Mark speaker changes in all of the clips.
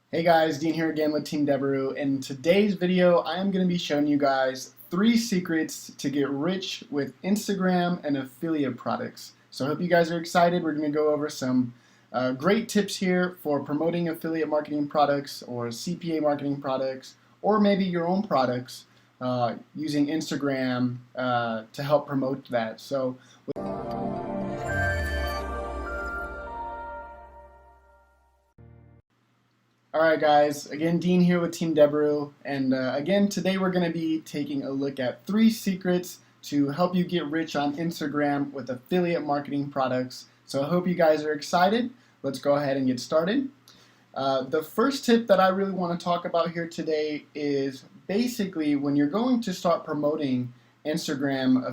Speaker 1: Hey guys, Dean here again with Team Devereaux. In today's video, I am going to be showing you guys 3 secrets to get rich with Instagram and affiliate products. So I hope you guys are excited. We're going to go over some great tips here for promoting affiliate marketing products or CPA marketing products, or maybe your own products using Instagram to help promote that. Alright guys, again Dean here with Team Devereaux, and again today we're going to be taking a look at 3 secrets to help you get rich on Instagram with affiliate marketing products. So I hope you guys are excited. Let's go ahead and get started. The first tip that I really want to talk about here today is basically when you're going to start promoting Instagram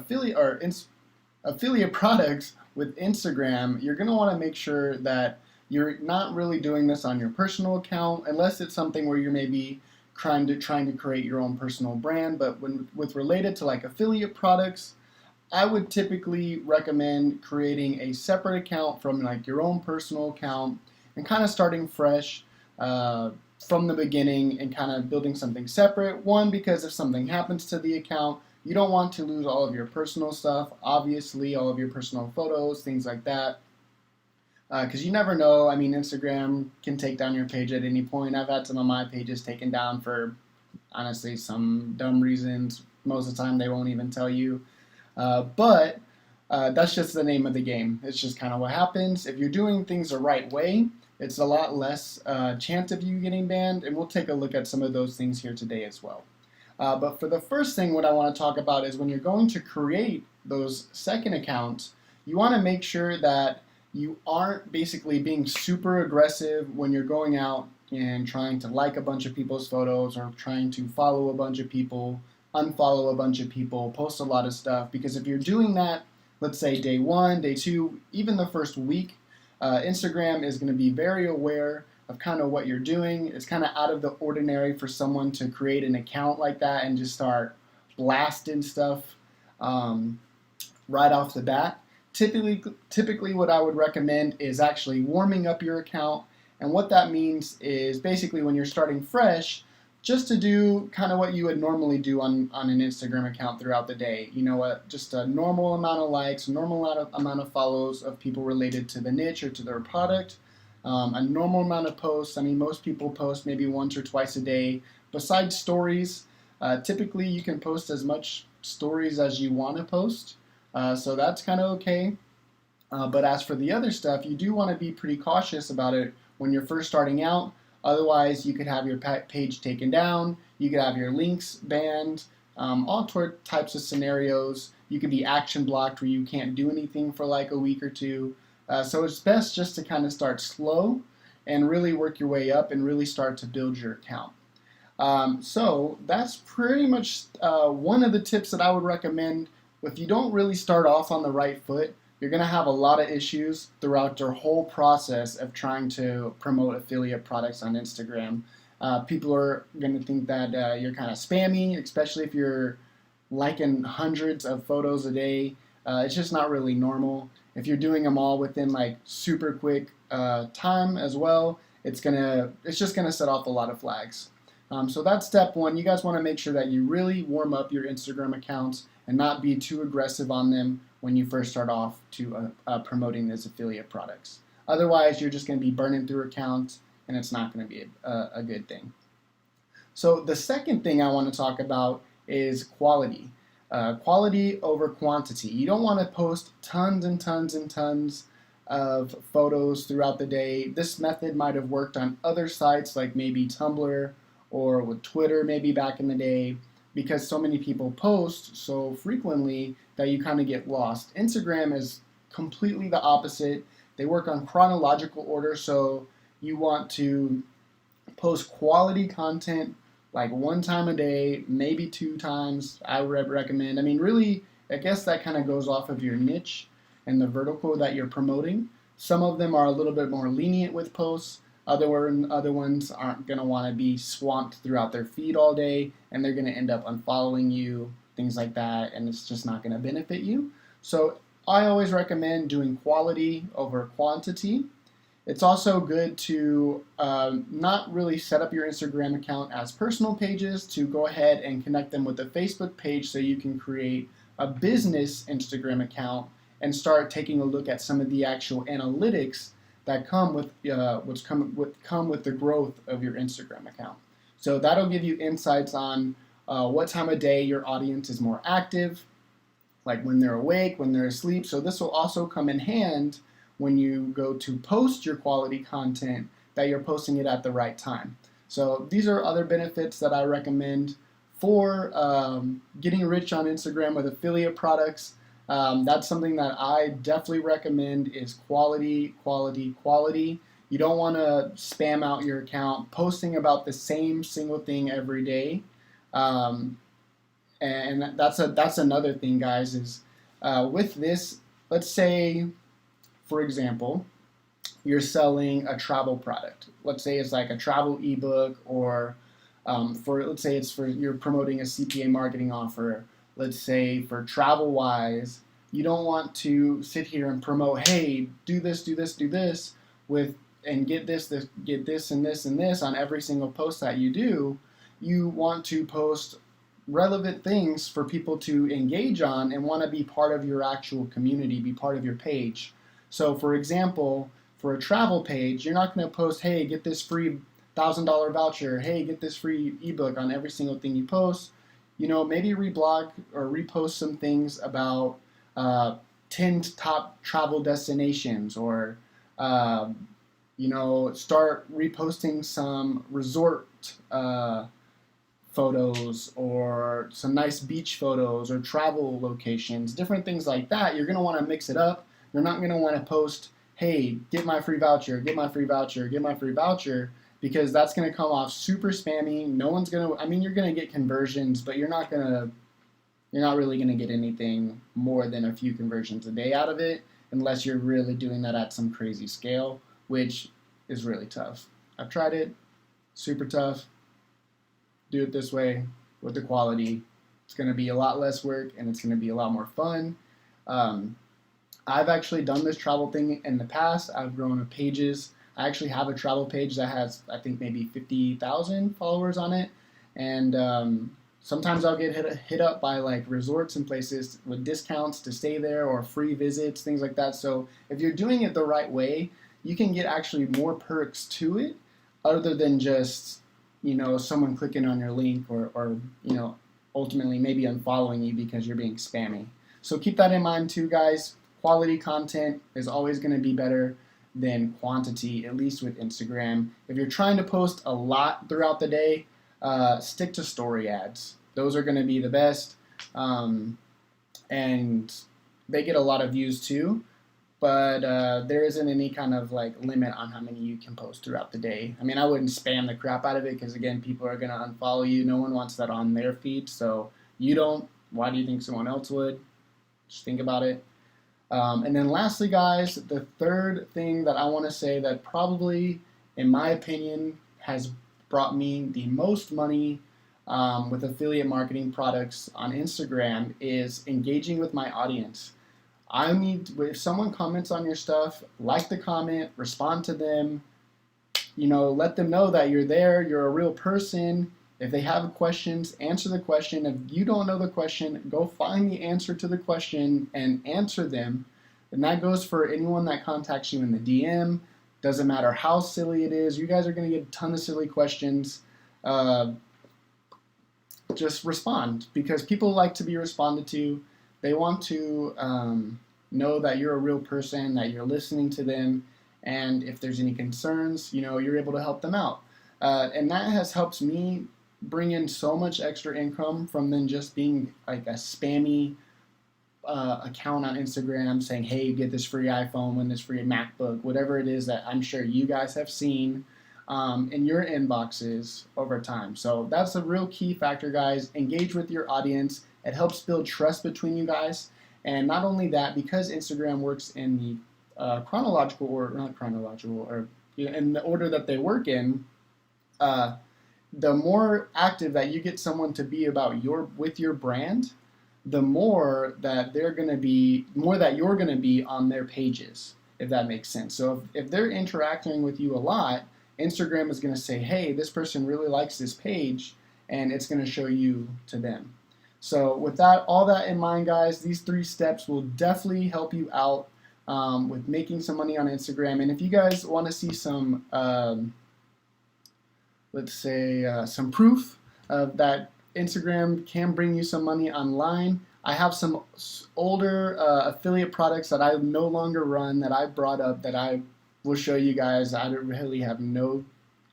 Speaker 1: affiliate products with Instagram, you're going to want to make sure that you're not really doing this on your personal account unless it's something where you're maybe trying to create your own personal brand. But with related to like affiliate products, I would typically recommend creating a separate account from like your own personal account and kind of starting fresh from the beginning and kind of building something separate. One, because if something happens to the account, you don't want to lose all of your personal stuff, obviously all of your personal photos, things like that. Because you never know. I mean, Instagram can take down your page at any point. I've had some of my pages taken down for, honestly, some dumb reasons. Most of the time, they won't even tell you. But that's just the name of the game. It's just kind of what happens. If you're doing things the right way, it's a lot less chance of you getting banned. And we'll take a look at some of those things here today as well. But for the first thing, what I want to talk about is when you're going to create those second accounts, you want to make sure that you aren't basically being super aggressive when you're going out and trying to like a bunch of people's photos or trying to follow a bunch of people, unfollow a bunch of people, post a lot of stuff. Because if you're doing that, let's say day 1, day 2, even the first week, Instagram is going to be very aware of kind of what you're doing. It's kind of out of the ordinary for someone to create an account like that and just start blasting stuff right off the bat. Typically what I would recommend is actually warming up your account, and what that means is basically when you're starting fresh, just to do kind of what you would normally do on an Instagram account throughout the day. You know what? Just a normal amount of likes, normal amount of follows of people related to the niche or to their product, a normal amount of posts. I mean, most people post maybe once or twice a day. Besides stories, typically you can post as much stories as you want to post. So that's kind of okay. But as for the other stuff, you do want to be pretty cautious about it when you're first starting out. Otherwise, you could have your page taken down. You could have your links banned. All types of scenarios. You could be action blocked where you can't do anything for like a week or two. So it's best just to kind of start slow and really work your way up and really start to build your account. So that's pretty much one of the tips that I would recommend. If you don't really start off on the right foot, you're going to have a lot of issues throughout your whole process of trying to promote affiliate products on Instagram. People are going to think that you're kind of spammy, especially if you're liking hundreds of photos a day. It's just not really normal. If you're doing them all within like super quick time as well, it's just gonna set off a lot of flags. So that's step 1. You guys want to make sure that you really warm up your Instagram accounts and not be too aggressive on them when you first start off to promoting these affiliate products. Otherwise, you're just going to be burning through accounts, and it's not going to be a good thing. So the second thing I want to talk about is quality. Quality over quantity. You don't want to post tons and tons and tons of photos throughout the day. This method might have worked on other sites like maybe Tumblr or with Twitter maybe back in the day, because so many people post so frequently that you kind of get lost. Instagram is completely the opposite. They work on chronological order, so you want to post quality content like 1 time a day, maybe 2 times, I would recommend. I mean, really, I guess that kind of goes off of your niche and the vertical that you're promoting. Some of them are a little bit more lenient with posts. Other ones aren't going to want to be swamped throughout their feed all day, and they're going to end up unfollowing you, things like that, and it's just not going to benefit you. So I always recommend doing quality over quantity. It's also good to not really set up your Instagram account as personal pages, to go ahead and connect them with a Facebook page so you can create a business Instagram account and start taking a look at some of the actual analytics that come with come with the growth of your Instagram account. So that'll give you insights on what time of day your audience is more active, like when they're awake, when they're asleep. So this will also come in hand when you go to post your quality content, that you're posting it at the right time. So these are other benefits that I recommend for getting rich on Instagram with affiliate products. That's something that I definitely recommend is quality, quality, quality. You don't want to spam out your account posting about the same single thing every day. Um, and that's another thing, guys, is with this, let's say, for example, you're selling a travel product. Let's say it's like a travel ebook, or let's say it's for you're promoting a CPA marketing offer. Let's say for travel wise, you don't want to sit here and promote, hey, do this, do this, do this, with and get get this and this and this on every single post that you do. You want to post relevant things for people to engage on and want to be part of your actual community, be part of your page. So, for example, for a travel page, you're not going to post, hey, get this free $1,000 voucher, hey, get this free ebook on every single thing you post. Maybe reblog or repost some things about 10 top travel destinations, or, start reposting some resort photos, or some nice beach photos, or travel locations, different things like that. You're going to want to mix it up. You're not going to want to post, hey, get my free voucher, get my free voucher, get my free voucher, because that's going to come off super spammy. No one's going to, you're going to get conversions, but you're not really going to get anything more than a few conversions a day out of it, unless you're really doing that at some crazy scale, which is really tough. I've tried it, super tough. Do it this way with the quality. It's going to be a lot less work, and it's going to be a lot more fun. I've actually done this travel thing in the past. I've grown pages. I actually have a travel page that has, I think, maybe 50,000 followers on it. And sometimes I'll get hit up by like resorts and places with discounts to stay there, or free visits, things like that. So if you're doing it the right way, you can get actually more perks to it, other than just someone clicking on your link, or ultimately maybe unfollowing you because you're being spammy. So keep that in mind too, guys. Quality content is always going to be better than quantity, at least with Instagram. If you're trying to post a lot throughout the day, stick to story ads. Those are going to be the best, and they get a lot of views too. But there isn't any kind of like limit on how many you can post throughout the day. I wouldn't spam the crap out of it, because again, people are gonna unfollow you. No one wants that on their feed, so you don't. Why do you think someone else would? Just think about it. And then lastly, guys, the third thing that I want to say that probably, in my opinion, has brought me the most money with affiliate marketing products on Instagram is engaging with my audience. If someone comments on your stuff, like the comment, respond to them, let them know that you're there, you're a real person. If they have questions, answer the question. If you don't know the question, go find the answer to the question and answer them. And that goes for anyone that contacts you in the DM. Doesn't matter how silly it is. You guys are going to get a ton of silly questions. Just respond, because people like to be responded to. They want to know that you're a real person, that you're listening to them, and if there's any concerns, you're able to help them out. And that has helped me bring in so much extra income from than just being like a spammy account on Instagram saying, hey, get this free iPhone, win this free MacBook, whatever it is that I'm sure you guys have seen in your inboxes over time. So that's a real key factor, guys. Engage with your audience. It helps build trust between you guys. And not only that, because Instagram works in the chronological, or not chronological, or in the order that they work in, the more active that you get someone to be with your brand, the more that you're going to be on their pages. if that makes sense. So if they're interacting with you a lot, Instagram is going to say, hey, this person really likes this page, and it's going to show you to them. So with all that in mind, guys, these 3 steps will definitely help you out with making some money on Instagram. And if you guys want to see some, let's say, some proof of that Instagram can bring you some money online, I have some older affiliate products that I no longer run that I brought up that I will show you guys. I really have no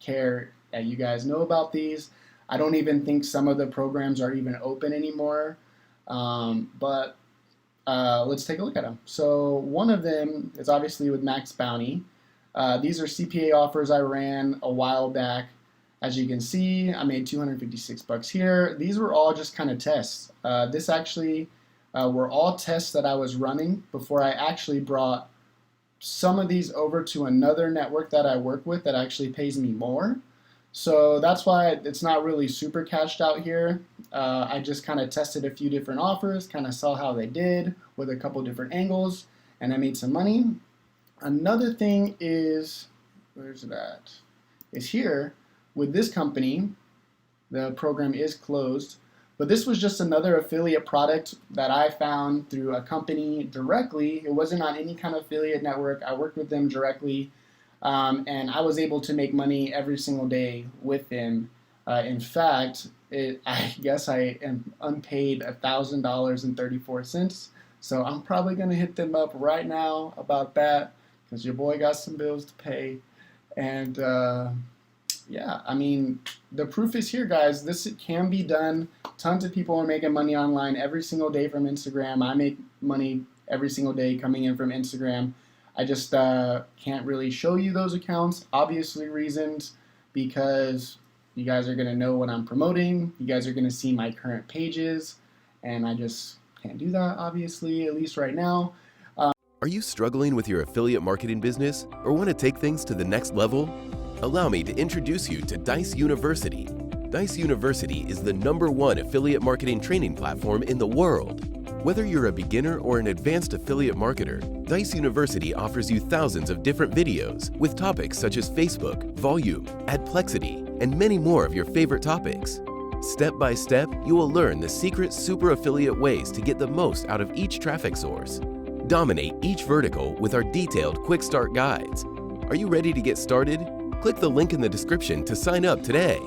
Speaker 1: care that you guys know about these. I don't even think some of the programs are even open anymore, but let's take a look at them. So one of them is obviously with Max Bounty. These are CPA offers I ran a while back. As you can see, I made $256 here. These were all just kind of tests. This actually were all tests that I was running before I actually brought some of these over to another network that I work with that actually pays me more. So that's why it's not really super cashed out here. I just kind of tested a few different offers, kind of saw how they did with a couple different angles, and I made some money. Another thing is, where's it at? Is here. With this company, the program is closed, but this was just another affiliate product that I found through a company directly. It wasn't on any kind of affiliate network. I worked with them directly, and I was able to make money every single day with them. In fact, I guess I am unpaid $1,000.34. So I'm probably going to hit them up right now about that because your boy got some bills to pay. And yeah, I mean, the proof is here, guys. This can be done. Tons of people are making money online every single day from Instagram. I make money every single day coming in from Instagram. I just can't really show you those accounts, obviously reasons, because you guys are going to know what I'm promoting. You guys are going to see my current pages, and I just can't do that, obviously, at least right now.
Speaker 2: Are you struggling with your affiliate marketing business or want to take things to the next level? Allow me to introduce you to Dijs University. Dijs University is the #1 affiliate marketing training platform in the world. Whether you're a beginner or an advanced affiliate marketer, Dijs University offers you thousands of different videos with topics such as Facebook, volume, adplexity, and many more of your favorite topics. Step by step, you will learn the secret super affiliate ways to get the most out of each traffic source. Dominate each vertical with our detailed quick start guides. Are you ready to get started? Click the link in the description to sign up today.